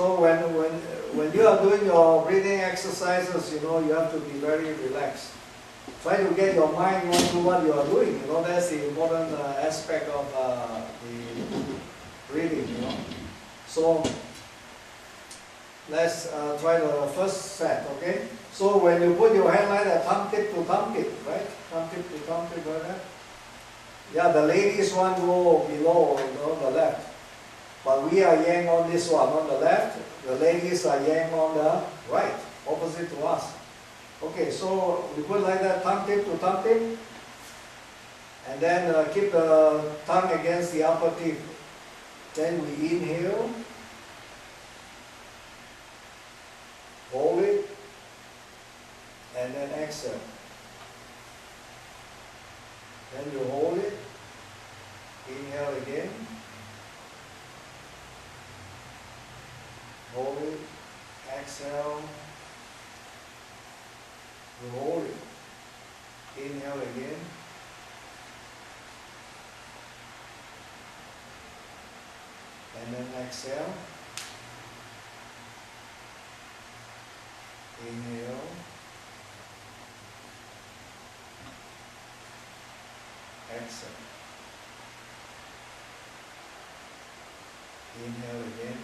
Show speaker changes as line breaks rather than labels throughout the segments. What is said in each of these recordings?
So when you are doing your breathing exercises, you know, you have to be very relaxed. Try to get your mind onto what you are doing. You know, that's the important aspect of the breathing. You know. So let's try the first set. Okay. So when you put your hand like that, thumb tip to thumb tip, right? Thumb tip to thumb tip, like that. Yeah, the ladies one go below, you know, the left. But we are yang on this one, on the left. The ladies are yang on the right, opposite to us. Okay, so we put like that, thumb tip to thumb tip. And then keep the tongue against the upper tip. Then we inhale. Hold it. And then exhale. Then you hold it. Inhale again. Hold it. Exhale. You hold it. Inhale again. And then exhale. Inhale. Exhale. Inhale again.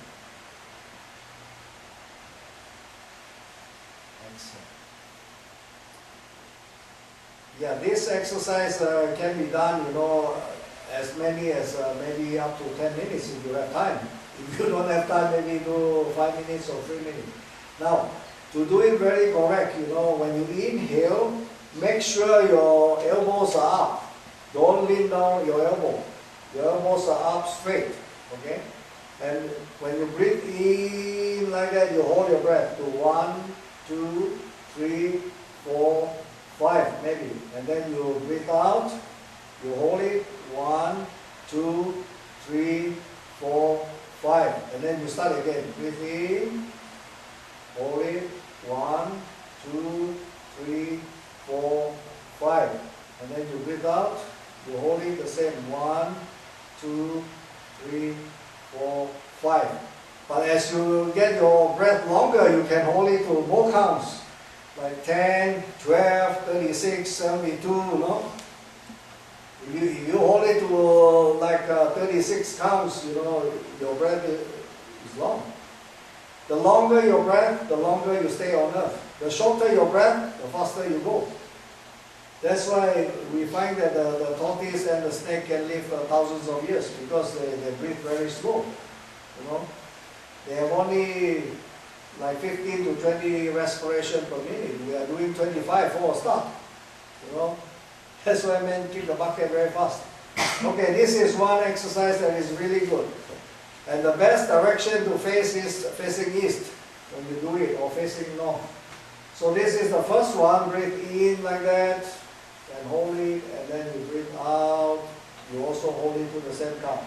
Exhale. Yeah, this exercise can be done, you know, as many as maybe up to 10 minutes if you have time. If you don't have time, maybe do 5 minutes or 3 minutes. Now, to do it very correct, you know, when you inhale, make sure your elbows are up. Don't lean down your elbow. Your elbows are up straight, okay? And when you breathe in like that, you hold your breath to 1, 2, 3, 4, 5 maybe. And then you breathe out, you hold it, 1, 2, 3, 4, 5. And then you start again. Breathe in, hold it, 1, 2, 3, 4, 5. And then you breathe out, you hold it the same, 1, 2, 3, 4, 5. But as you get your breath longer, you can hold it to more counts. Like 10, 12, 36, 72, you know. If you hold it to like 36 counts, you know, your breath is long. The longer your breath, the longer you stay on earth. The shorter your breath, the faster you go. That's why we find that the tortoise and the snake can live thousands of years because they breathe very slow. You know, they have only like 15 to 20 respiration per minute. We are doing 25 for a start. You know, that's why men kick the bucket very fast. Okay, this is one exercise that is really good. And the best direction to face is facing east when you do it, or facing north. So this is the first one. Breathe in like that, and hold it, and then you breathe out. You also hold it to the same count.